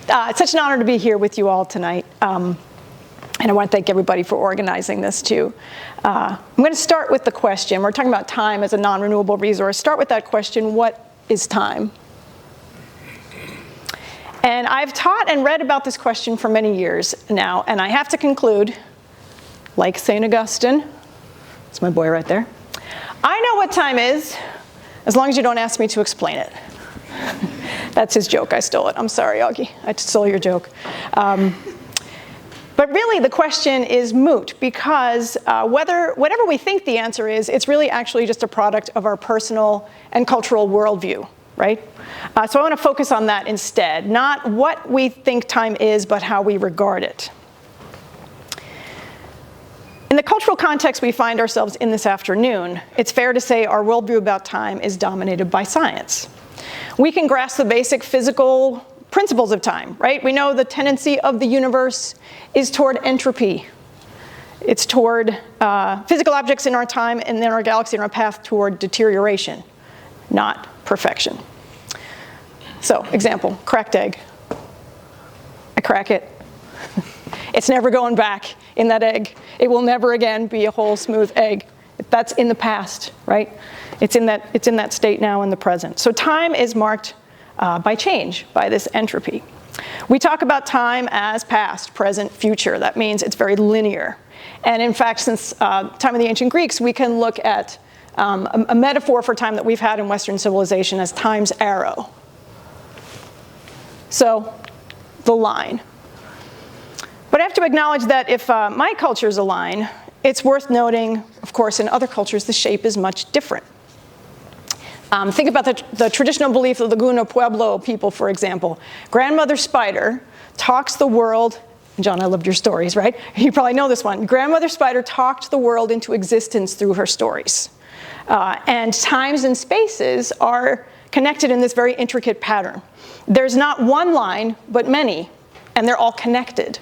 It's such an honor to be here with you all tonight. And I want to thank everybody for organizing this too. I'm going to start with the question. We're talking about time as a non-renewable resource. Start with that question, what is time? And I've taught and read about this question for many years now, and I have to conclude, like St. Augustine, that's my boy right there, I know what time is, as long as you don't ask me to explain it. That's his joke, I stole it. I'm sorry, Augie, I stole your joke. But really, the question is moot, because whatever we think the answer is, it's really actually just a product of our personal and cultural worldview, right? So I want to focus on that instead, not what we think time is, but how we regard it. In the cultural context we find ourselves in this afternoon, it's fair to say our worldview about time is dominated by science. We can grasp the basic physical principles of time, right? We know the tendency of the universe is toward entropy. It's toward physical objects in our time and in our galaxy in our path toward deterioration, not perfection. So, example, cracked egg. I crack it. It's never going back in that egg. It will never again be a whole, smooth egg. That's in the past, right? It's in that state now in the present. So time is marked by change, by this entropy. We talk about time as past, present, future. That means it's very linear. And in fact, since time of the ancient Greeks, we can look at a metaphor for time that we've had in Western civilization as time's arrow. So, the line. But I have to acknowledge that if my culture is a line, it's worth noting, of course, in other cultures, the shape is much different. Think about the traditional belief of the Guna Pueblo people, for example. Grandmother Spider talks the world, John, I loved your stories, right? You probably know this one. Grandmother Spider talked the world into existence through her stories. And times and spaces are connected in this very intricate pattern. There's not one line, but many, and they're all connected.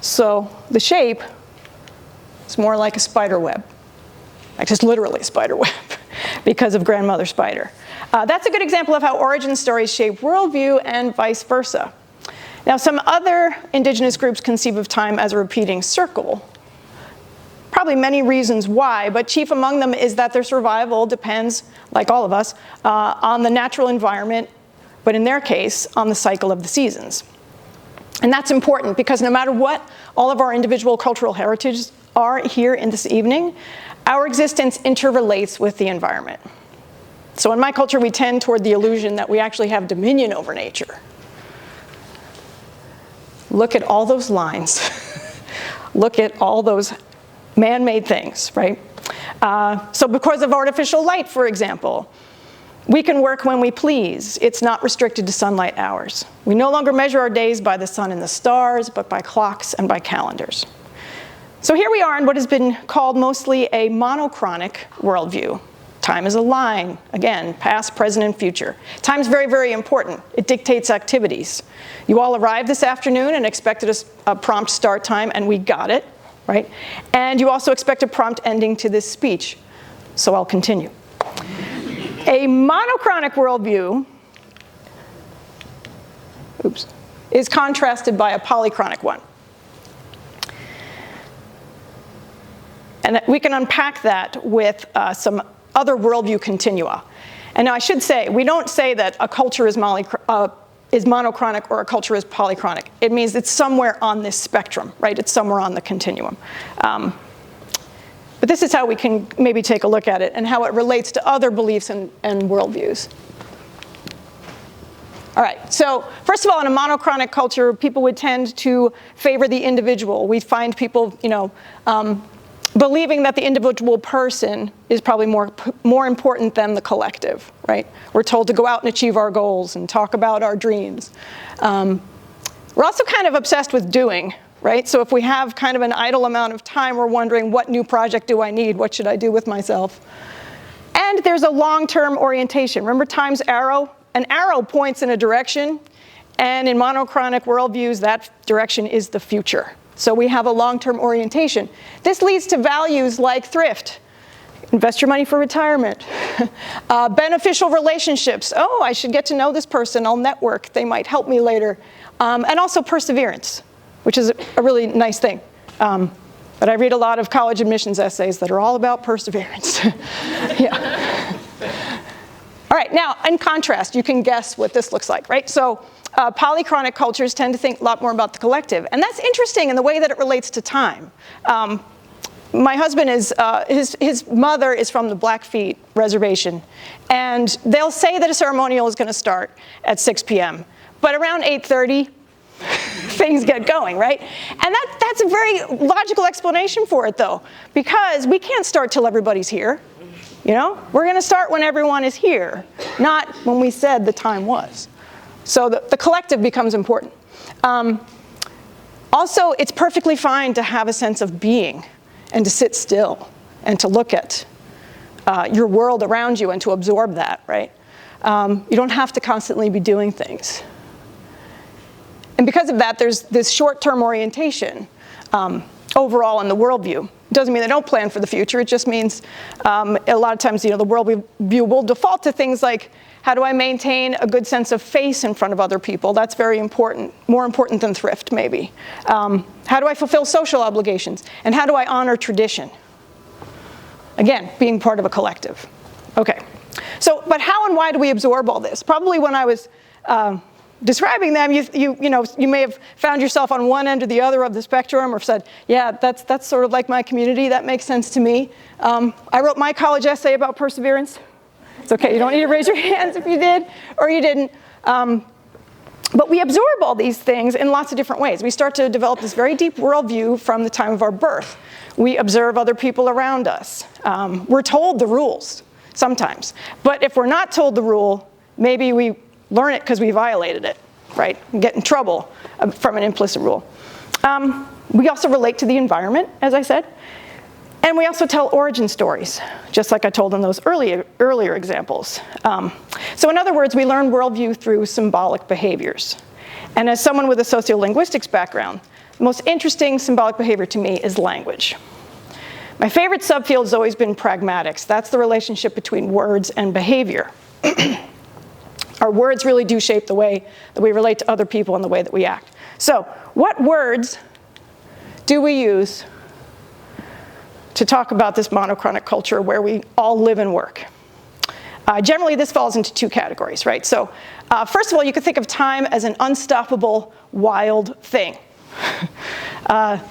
So the shape is more like a spider web. Like just literally a spider web because of Grandmother Spider. That's a good example of how origin stories shape worldview and vice versa. Now, some other indigenous groups conceive of time as a repeating circle. Probably many reasons why, but chief among them is that their survival depends, like all of us, on the natural environment, but in their case, on the cycle of the seasons. And that's important because no matter what all of our individual cultural heritages are here in this evening, our existence interrelates with the environment. So in my culture, we tend toward the illusion that we actually have dominion over nature. Look at all those lines. Look at all those man-made things, right? So because of artificial light, for example, we can work when we please. It's not restricted to sunlight hours. We no longer measure our days by the sun and the stars, but by clocks and by calendars. So here we are in what has been called mostly a monochronic worldview. Time is a line, again, past, present, and future. Time's very, very important. It dictates activities. You all arrived this afternoon and expected a prompt start time, and we got it, right? And you also expect a prompt ending to this speech, so I'll continue. A monochronic worldview, is contrasted by a polychronic one. And we can unpack that with some other worldview continua. And now I should say, we don't say that a culture is monochronic or a culture is polychronic. It means it's somewhere on this spectrum, right? It's somewhere on the continuum. But this is how we can maybe take a look at it and how it relates to other beliefs and worldviews. All right, so first of all, in a monochronic culture, people would tend to favor the individual. We find people, believing that the individual person is probably more important than the collective, right? We're told to go out and achieve our goals and talk about our dreams. We're also kind of obsessed with doing, right? So if we have kind of an idle amount of time, we're wondering, what new project do I need? What should I do with myself? And there's a long-term orientation. Remember time's arrow? An arrow points in a direction, and in monochronic worldviews, that direction is the future. So we have a long-term orientation. This leads to values like thrift. Invest your money for retirement. Beneficial relationships. Oh, I should get to know this person. I'll network. They might help me later. And also perseverance, which is a really nice thing. But I read a lot of college admissions essays that are all about perseverance. Yeah. All right, now, in contrast, you can guess what this looks like, right? So polychronic cultures tend to think a lot more about the collective. And that's interesting in the way that it relates to time. My husband is, his mother is from the Blackfeet Reservation. And they'll say that a ceremonial is going to start at 6 p.m. But around 8:30, things get going, right? And that's a very logical explanation for it, though, because we can't start till everybody's here. You know, we're going to start when everyone is here, not when we said the time was. So the collective becomes important. Also, it's perfectly fine to have a sense of being and to sit still and to look at your world around you and to absorb that, right? You don't have to constantly be doing things. And because of that, there's this short-term orientation overall in the worldview. It doesn't mean they don't plan for the future. It just means a lot of times, the worldview will default to things like, how do I maintain a good sense of face in front of other people? That's very important, more important than thrift, maybe. How do I fulfill social obligations? And how do I honor tradition? Again, being part of a collective. Okay. So, but how and why do we absorb all this? Probably when I was describing them, you may have found yourself on one end or the other of the spectrum, or said, yeah, that's sort of like my community. That makes sense to me. I wrote my college essay about perseverance. It's okay, you don't need to raise your hands if you did or you didn't. But we absorb all these things in lots of different ways. We start to develop this very deep worldview from the time of our birth. We observe other people around us. We're told the rules sometimes. But if we're not told the rule, maybe we learn it because we violated it, right? And get in trouble from an implicit rule. We also relate to the environment, as I said. And we also tell origin stories, just like I told in those earlier examples. So in other words, we learn worldview through symbolic behaviors. And as someone with a sociolinguistics background, the most interesting symbolic behavior to me is language. My favorite subfield has always been pragmatics. That's the relationship between words and behavior. Our words really do shape the way that we relate to other people and the way that we act. So what words do we use to talk about this monochronic culture where we all live and work? Generally, this falls into two categories, right? So first of all, you could think of time as an unstoppable, wild thing.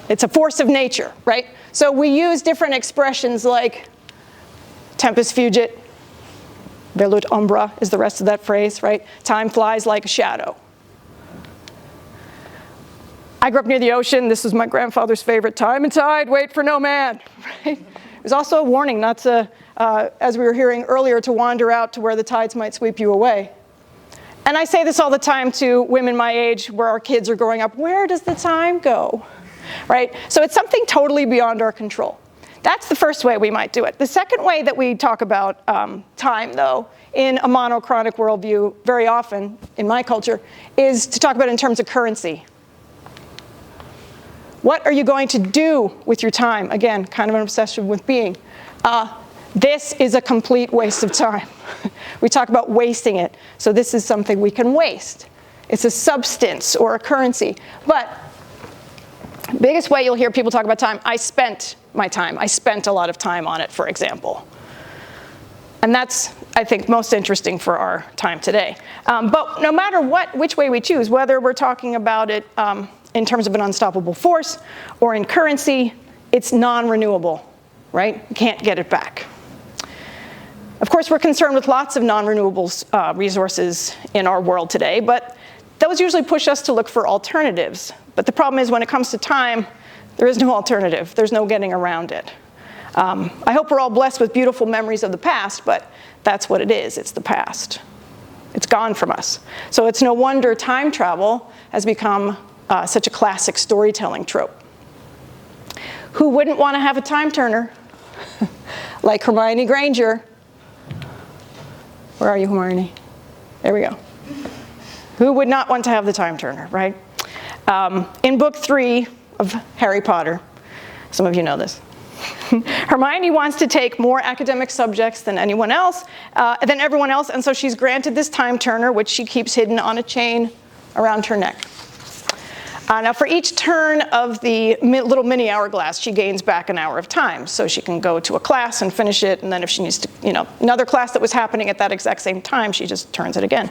It's a force of nature, right? So we use different expressions like tempus fugit, velut umbra is the rest of that phrase, right? Time flies like a shadow. I grew up near the ocean. This was my grandfather's favorite. Time and tide, wait for no man. Right? It was also a warning not to, as we were hearing earlier, to wander out to where the tides might sweep you away. And I say this all the time to women my age where our kids are growing up. Where does the time go? Right? So it's something totally beyond our control. That's the first way we might do it. The second way that we talk about time, though, in a monochronic worldview, very often in my culture, is to talk about it in terms of currency. What are you going to do with your time? Again, kind of an obsession with being. This is a complete waste of time. We talk about wasting it. So this is something we can waste. It's a substance or a currency. But biggest way you'll hear people talk about time, I spent my time. I spent a lot of time on it, for example. And that's, I think, most interesting for our time today. But no matter which way we choose, whether we're talking about it in terms of an unstoppable force or in currency, it's non-renewable, right? You can't get it back. Of course, we're concerned with lots of non-renewable resources in our world today, but those usually push us to look for alternatives. But the problem is when it comes to time, there is no alternative. There's no getting around it. I hope we're all blessed with beautiful memories of the past, but that's what it is. It's the past. It's gone from us. So it's no wonder time travel has become such a classic storytelling trope. Who wouldn't want to have a time turner? Like Hermione Granger. Where are you, Hermione? There we go. Who would not want to have the time turner, right? In book 3 of Harry Potter, some of you know this. Hermione wants to take more academic subjects than everyone else, and so she's granted this time turner, which she keeps hidden on a chain around her neck. Now, for each turn of the little mini hourglass, she gains back an hour of time, so she can go to a class and finish it, and then if she needs to, another class that was happening at that exact same time, she just turns it again.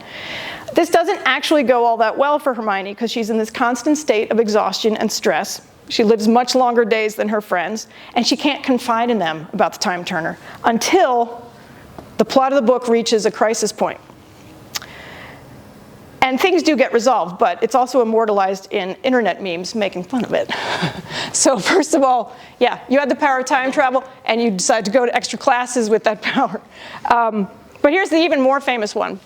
This doesn't actually go all that well for Hermione, because she's in this constant state of exhaustion and stress. She lives much longer days than her friends, and she can't confide in them about the time turner until the plot of the book reaches a crisis point. And things do get resolved, but it's also immortalized in internet memes making fun of it. So first of all, yeah, you had the power of time travel, and you decide to go to extra classes with that power. But here's the even more famous one.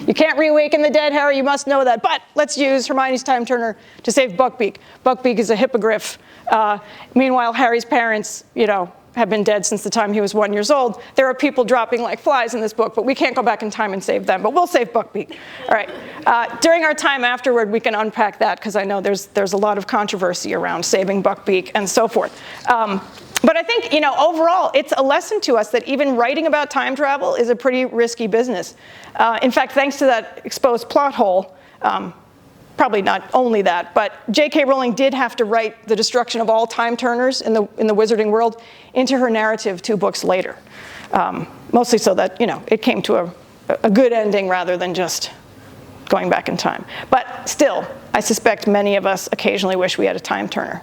You can't reawaken the dead, Harry, you must know that. But let's use Hermione's time turner to save Buckbeak. Buckbeak is a hippogriff. Meanwhile, Harry's parents, have been dead since the time he was 1 year old. There are people dropping like flies in this book, but we can't go back in time and save them, but we'll save Buckbeak. All right. During our time afterward, we can unpack that, because I know there's a lot of controversy around saving Buckbeak and so forth. But I think, overall, it's a lesson to us that even writing about time travel is a pretty risky business. In fact, thanks to that exposed plot hole, probably not only that, but J.K. Rowling did have to write the destruction of all time turners in the wizarding world into her narrative 2 books later, mostly so that it came to a good ending rather than just going back in time. But still, I suspect many of us occasionally wish we had a time turner.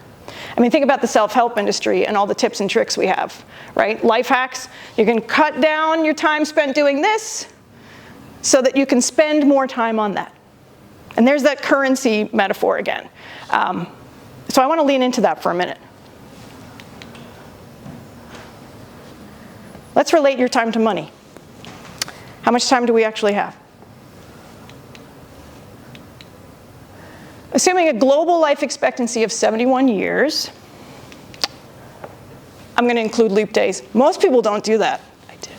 I mean, think about the self-help industry and all the tips and tricks we have, right? Life hacks. You can cut down your time spent doing this so that you can spend more time on that. And there's that currency metaphor again. So I want to lean into that for a minute. Let's relate your time to money. How much time do we actually have? Assuming a global life expectancy of 71 years, I'm going to include leap days. Most people don't do that. I did.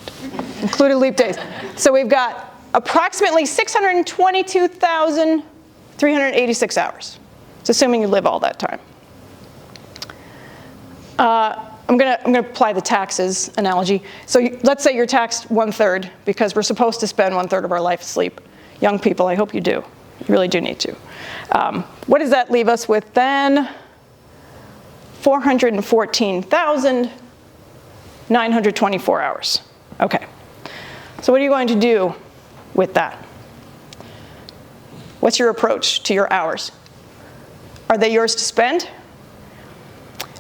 Included leap days. So we've got approximately 622,386 hours. It's assuming you live all that time. I'm gonna apply the taxes analogy. So let's say you're taxed 1/3, because we're supposed to spend 1/3 of our life asleep. Young people, I hope you do. You really do need to. What does that leave us with then? 414,924 hours. Okay. So what are you going to do with that? What's your approach to your hours? Are they yours to spend?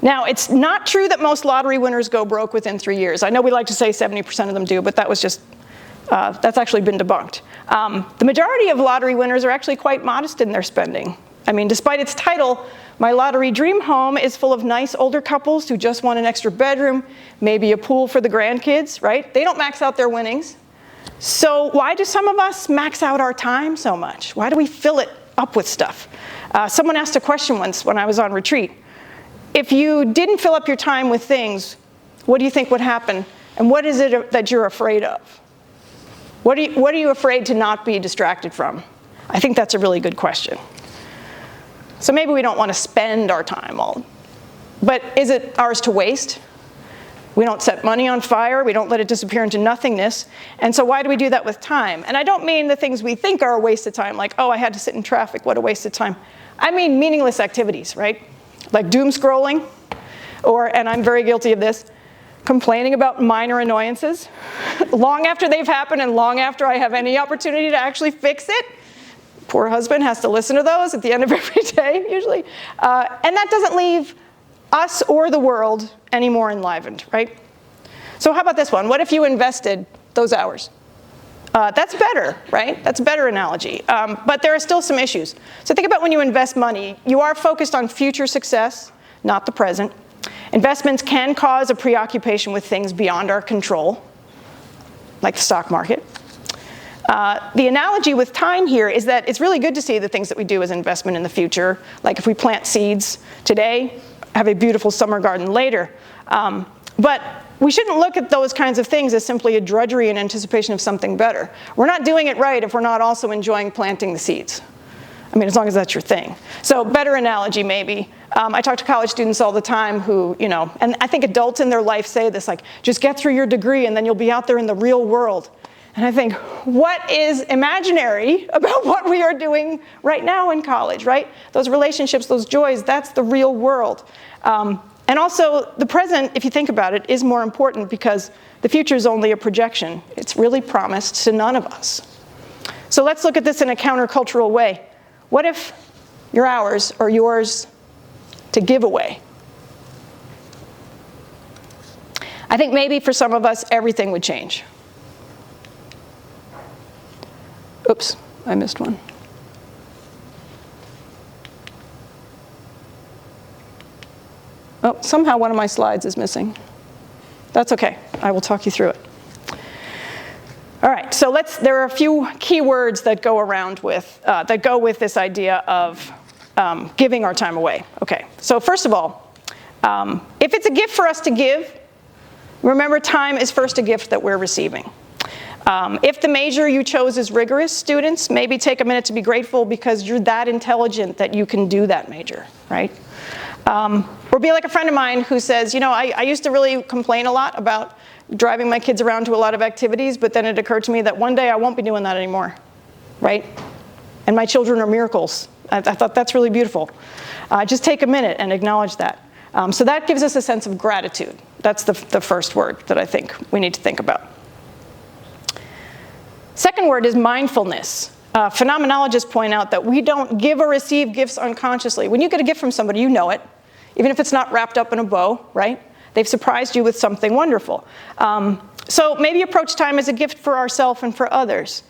Now, it's not true that most lottery winners go broke within 3 years. I know we like to say 70% of them do, but that was just, that's actually been debunked. The majority of lottery winners are actually quite modest in their spending. I mean, despite its title, My Lottery Dream Home is full of nice older couples who just want an extra bedroom, maybe a pool for the grandkids, right? They don't max out their winnings. So why do some of us max out our time so much? Why do we fill it up with stuff? Someone asked a question once when I was on retreat. If you didn't fill up your time with things, what do you think would happen? And what is it that you're afraid of? What are you afraid to not be distracted from? I think that's a really good question. So maybe we don't want to spend our time all, but is it ours to waste? We don't set money on fire. We don't let it disappear into nothingness. And so why do we do that with time? And I don't mean the things we think are a waste of time, like, oh, I had to sit in traffic, what a waste of time. I mean meaningless activities, right? Like doom scrolling, and I'm very guilty of this, complaining about minor annoyances long after they've happened and long after I have any opportunity to actually fix it. Poor husband has to listen to those at the end of every day, usually. And that doesn't leave us or the world any more enlivened, right? So how about this one? What if you invested those hours? That's better, right? That's a better analogy. But there are still some issues. So think about when you invest money, you are focused on future success, not the present. Investments can cause a preoccupation with things beyond our control, like the stock market. The analogy with time here is that it's really good to see the things that we do as investment in the future, like if we plant seeds today, have a beautiful summer garden later. But we shouldn't look at those kinds of things as simply a drudgery in anticipation of something better. We're not doing it right if we're not also enjoying planting the seeds. I mean, as long as that's your thing. So better analogy, maybe. I talk to college students all the time who, and I think adults in their life say this, like, just get through your degree and then you'll be out there in the real world. And I think, what is imaginary about what we are doing right now in college, right? Those relationships, those joys, that's the real world. And also, the present, if you think about it, is more important because the future is only a projection. It's really promised to none of us. So let's look at this in a countercultural way. What if your hours are yours to give away? I think maybe for some of us, everything would change. Oops, I missed one. Oh, somehow one of my slides is missing. That's okay, I will talk you through it. All right, so there are a few key words that go around with, that go with this idea of giving our time away. Okay, so first of all, if it's a gift for us to give, remember time is first a gift that we're receiving. If the major you chose is rigorous, students, maybe take a minute to be grateful because you're that intelligent that you can do that major, right? Or be like a friend of mine who says, I used to really complain a lot about driving my kids around to a lot of activities, but then it occurred to me that one day I won't be doing that anymore, right? And my children are miracles. I thought that's really beautiful. Just take a minute and acknowledge that. So that gives us a sense of gratitude. That's the first word that I think we need to think about. Second word is mindfulness. Phenomenologists point out that we don't give or receive gifts unconsciously. When you get a gift from somebody, you know it, even if it's not wrapped up in a bow, right? They've surprised you with something wonderful. So maybe approach time as a gift for ourselves and for others.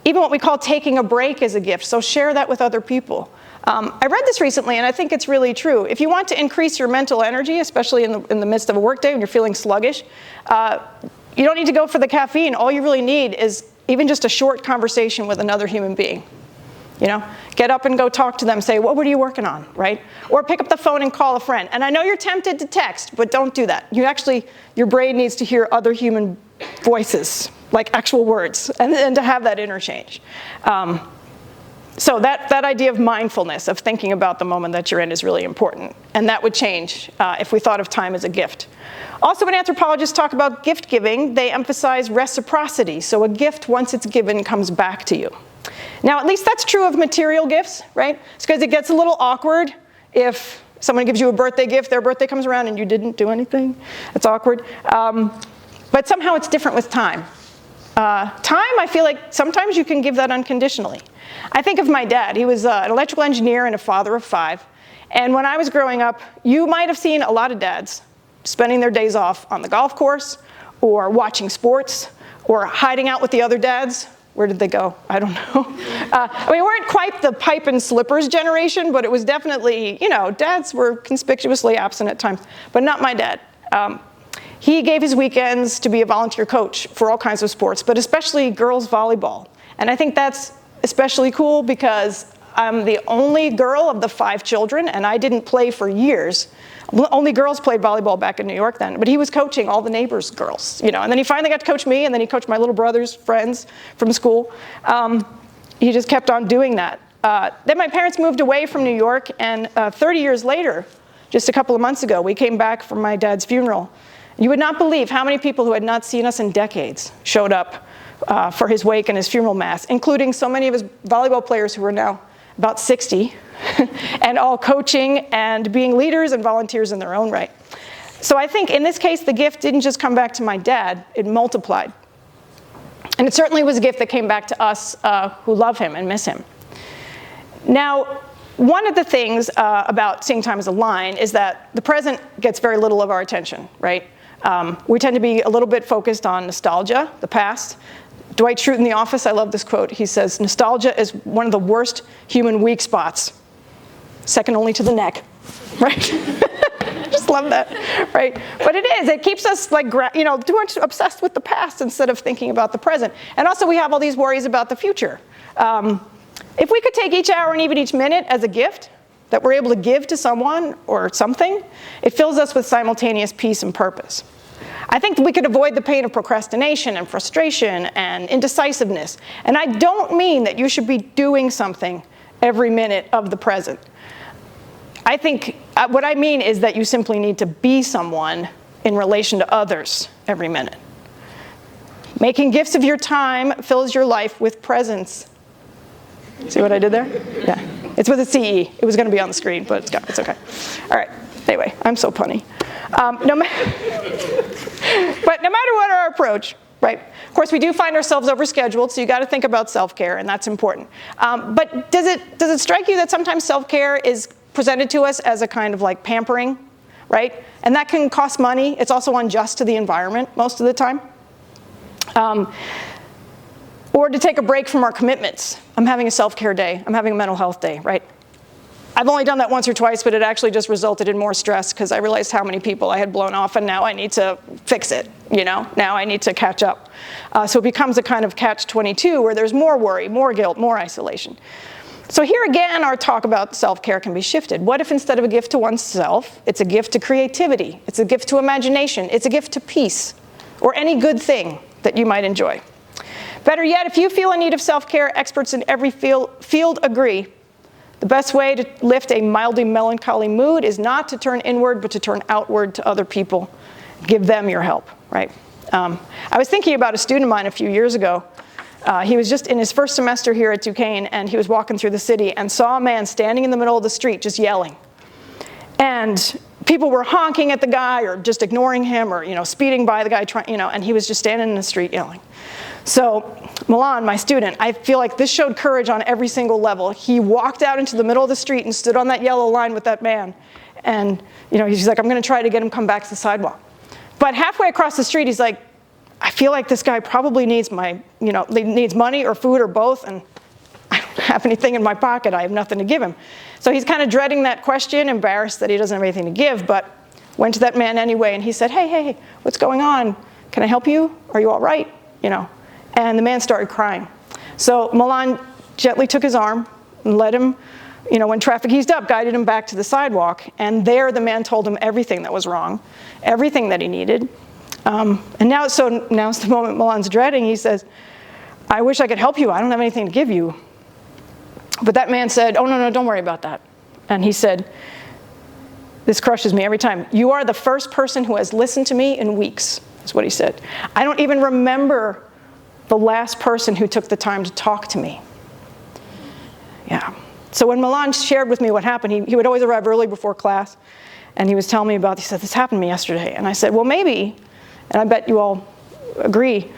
Even what we call taking a break is a gift, so share that with other people. I read this recently, and I think it's really true. If you want to increase your mental energy, especially in the midst of a workday when you're feeling sluggish, you don't need to go for the caffeine. All you really need is even just a short conversation with another human being. Get up and go talk to them, say, what are you working on, right? Or pick up the phone and call a friend. And I know you're tempted to text, but don't do that. Your brain needs to hear other human voices, like actual words, and to have that interchange. So that idea of mindfulness, of thinking about the moment that you're in, is really important. And that would change if we thought of time as a gift. Also, when anthropologists talk about gift giving, they emphasize reciprocity. So a gift, once it's given, comes back to you. Now, at least that's true of material gifts, right? It's because it gets a little awkward if someone gives you a birthday gift, their birthday comes around and you didn't do anything. It's awkward. But somehow it's different with time. Time, I feel like sometimes you can give that unconditionally. I think of my dad. He was an electrical engineer and a father of 5. And when I was growing up, you might have seen a lot of dads spending their days off on the golf course, or watching sports, or hiding out with the other dads. Where did they go? I don't know. We weren't quite the pipe and slippers generation, but it was definitely, dads were conspicuously absent at times, but not my dad. He gave his weekends to be a volunteer coach for all kinds of sports, but especially girls volleyball. And I think that's especially cool because I'm the only girl of the 5 children, and I didn't play for years. Only girls played volleyball back in New York then, but he was coaching all the neighbors' girls, and then he finally got to coach me, and then he coached my little brother's friends from school. He just kept on doing that. Then my parents moved away from New York, and 30 years later, just a couple of months ago, we came back from my dad's funeral. You would not believe how many people who had not seen us in decades showed up for his wake and his funeral mass, including so many of his volleyball players who are now about 60, and all coaching and being leaders and volunteers in their own right. So I think in this case, the gift didn't just come back to my dad, it multiplied. And it certainly was a gift that came back to us who love him and miss him. Now, one of the things about seeing time as a line is that the present gets very little of our attention, right? We tend to be a little bit focused on nostalgia, the past. Dwight Schrute in The Office, I love this quote. He says, nostalgia is one of the worst human weak spots, second only to the neck, right? Just love that, right? But it is, it keeps us too much obsessed with the past instead of thinking about the present. And also we have all these worries about the future. If we could take each hour and even each minute as a gift that we're able to give to someone or something, it fills us with simultaneous peace and purpose. I think we could avoid the pain of procrastination and frustration and indecisiveness. And I don't mean that you should be doing something every minute of the present. I think what I mean is that you simply need to be someone in relation to others every minute. Making gifts of your time fills your life with presence. See what I did there? Yeah. It's with a CE. It was going to be on the screen, but it's okay. All right. Anyway, I'm so punny. But no matter what our approach, right? Of course, we do find ourselves overscheduled, so you got to think about self-care, and that's important. But does it strike you that sometimes self-care is presented to us as a kind of like pampering, right? And that can cost money. It's also unjust to the environment most of the time. Or to take a break from our commitments. I'm having a self-care day. I'm having a mental health day, right? I've only done that once or twice, but it actually just resulted in more stress because I realized how many people I had blown off, and now I need to fix it, you know? Now I need to catch up. So it becomes a kind of catch-22 where there's more worry, more guilt, more isolation. So here again, our talk about self-care can be shifted. What if instead of a gift to oneself, it's a gift to creativity, it's a gift to imagination, it's a gift to peace, or any good thing that you might enjoy? Better yet, if you feel in need of self-care, experts in every field agree. The best way to lift a mildly melancholy mood is not to turn inward, but to turn outward to other people. Give them your help, right? I was thinking about a student of mine a few years ago. He was just in his first semester here at Duquesne, and he was walking through the city and saw a man standing in the middle of the street just yelling. And people were honking at the guy or just ignoring him or, you know, speeding by the guy, and he was just standing in the street yelling. So Milan, my student, I feel like this showed courage on every single level. He walked out into the middle of the street and stood on that yellow line with that man. And, you know, he's like, I'm going to try to get him to come back to the sidewalk. But halfway across the street, he's like, I feel like this guy probably needs needs money or food or both, and I don't have anything in my pocket. I have nothing to give him. So he's kind of dreading that question, embarrassed that he doesn't have anything to give, but went to that man anyway, and he said, hey, what's going on? Can I help you? Are you all right? You know. And the man started crying. So Milan gently took his arm and led him, you know, when traffic eased up, guided him back to the sidewalk. And there the man told him everything that was wrong, everything that he needed. And now's the moment Milan's dreading. He says, I wish I could help you. I don't have anything to give you. But that man said, oh, no, don't worry about that. And he said, this crushes me every time. You are the first person who has listened to me in weeks, is what he said. I don't even remember the last person who took the time to talk to me. Yeah. So when Milan shared with me what happened, he would always arrive early before class, and he was telling me about, he said, this happened to me yesterday. And I said, well, maybe, and I bet you all agree,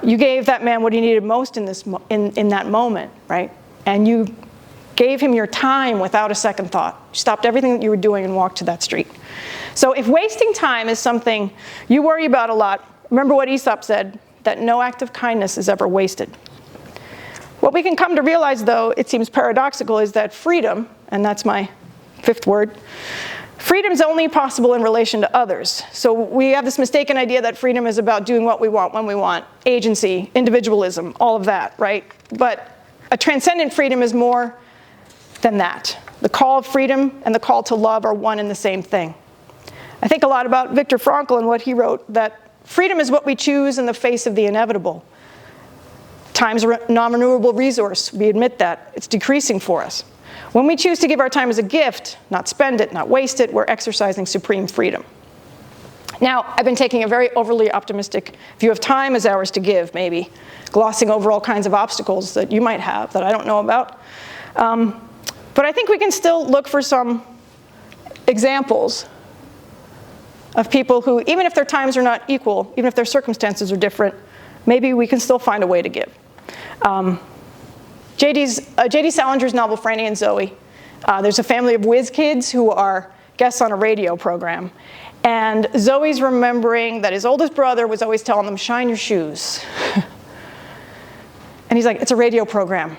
you gave that man what he needed most in that moment, right? And you gave him your time without a second thought. You stopped everything that you were doing and walked to that street. So if wasting time is something you worry about a lot, remember what Aesop said, that no act of kindness is ever wasted. What we can come to realize, though, it seems paradoxical, is that freedom, and that's my fifth word, freedom is only possible in relation to others. So we have this mistaken idea that freedom is about doing what we want, when we want, agency, individualism, all of that, right? But a transcendent freedom is more than that. The call of freedom and the call to love are one and the same thing. I think a lot about Viktor Frankl and what he wrote, that freedom is what we choose in the face of the inevitable. Time's a non-renewable resource. We admit that. It's decreasing for us. When we choose to give our time as a gift, not spend it, not waste it, we're exercising supreme freedom. Now, I've been taking a very overly optimistic view of time as ours to give, maybe, glossing over all kinds of obstacles that you might have that I don't know about. But I think we can still look for some examples of people who, even if their times are not equal, even if their circumstances are different, maybe we can still find a way to give. J.D. Salinger's novel, Franny and Zoe, there's a family of whiz kids who are guests on a radio program. And Zoe's remembering that his oldest brother was always telling them, shine your shoes. And he's like, it's a radio program.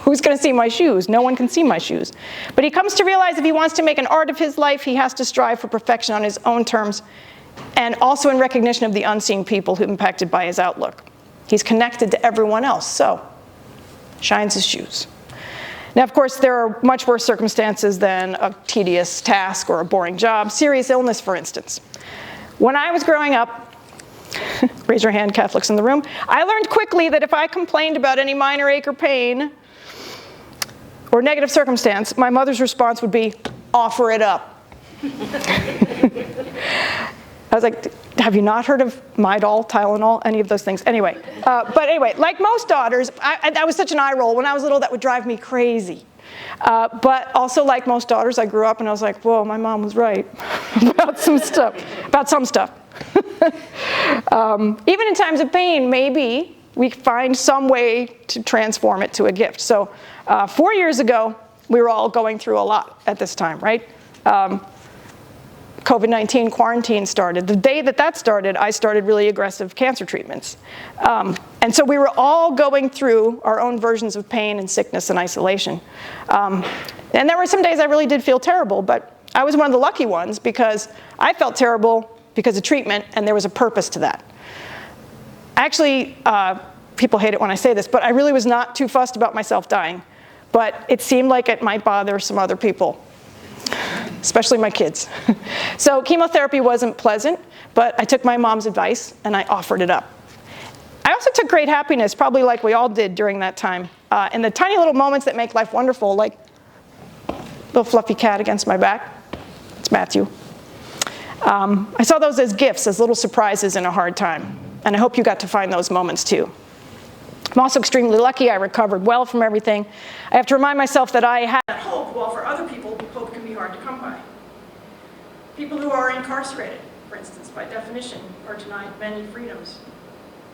Who's going to see my shoes? No one can see my shoes. But he comes to realize if he wants to make an art of his life, he has to strive for perfection on his own terms, and also in recognition of the unseen people who are impacted by his outlook. He's connected to everyone else, so shines his shoes. Now, of course, there are much worse circumstances than a tedious task or a boring job. Serious illness, for instance. When I was growing up, raise your hand, Catholics in the room, I learned quickly that if I complained about any minor ache or pain, or negative circumstance, my mother's response would be, offer it up. I was like, have you not heard of Midol, Tylenol, any of those things? Anyway, but anyway, like most daughters, that was such an eye roll. When I was little, that would drive me crazy. But also like most daughters, I grew up and I was like, whoa, my mom was right about some stuff. Even in times of pain, maybe we find some way to transform it to a gift. So 4 years ago, we were all going through a lot at this time, right? COVID-19 quarantine started. The day that started, I started really aggressive cancer treatments. And so we were all going through our own versions of pain and sickness and isolation. And there were some days I really did feel terrible, but I was one of the lucky ones because I felt terrible because of treatment, and there was a purpose to that. Actually, people hate it when I say this, but I really was not too fussed about myself dying. But it seemed like it might bother some other people, especially my kids. So chemotherapy wasn't pleasant, but I took my mom's advice and I offered it up. I also took great happiness, probably like we all did during that time, in the tiny little moments that make life wonderful, like little fluffy cat against my back. It's Matthew. I saw those as gifts, as little surprises in a hard time. And I hope you got to find those moments too. I'm also extremely lucky. I recovered well from everything. I have to remind myself that I had hope, while for other people, hope can be hard to come by. People who are incarcerated, for instance, by definition, are denied many freedoms.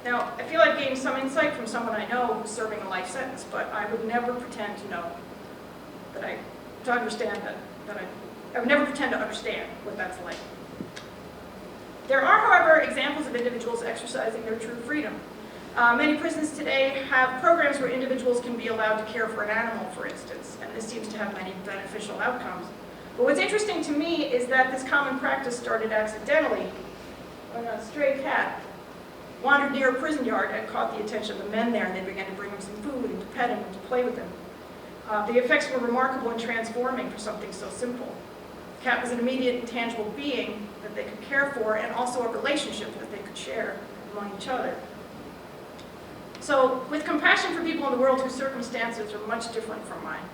Now, I feel I've gained some insight from someone I know who's serving a life sentence, but I would never pretend to know I would never pretend to understand what that's like. There are, however, examples of individuals exercising their true freedom. Many prisons today have programs where individuals can be allowed to care for an animal, for instance, and this seems to have many beneficial outcomes. But what's interesting to me is that this common practice started accidentally when a stray cat wandered near a prison yard and caught the attention of the men there, and they began to bring him some food and to pet him and to play with him. The effects were remarkable and transforming for something so simple. The cat was an immediate and tangible being that they could care for, and also a relationship that they could share among each other. So, with compassion for people in the world whose circumstances are much different from mine,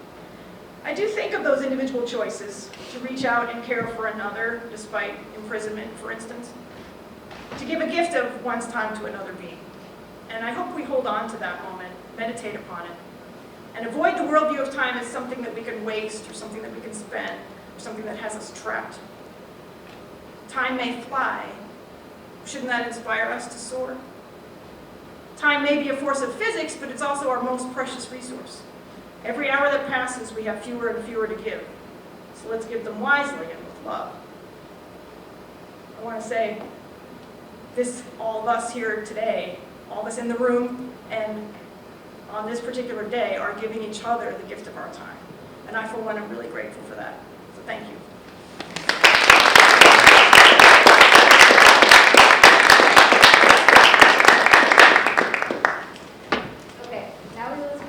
I do think of those individual choices to reach out and care for another, despite imprisonment, for instance, to give a gift of one's time to another being. And I hope we hold on to that moment, meditate upon it, and avoid the worldview of time as something that we can waste, or something that we can spend, or something that has us trapped. Time may fly. Shouldn't that inspire us to soar? Time may be a force of physics, but it's also our most precious resource. Every hour that passes, we have fewer and fewer to give. So let's give them wisely and with love. I want to say, all of us here today, all of us in the room, and on this particular day, are giving each other the gift of our time. And I, for one, am really grateful for that. So thank you.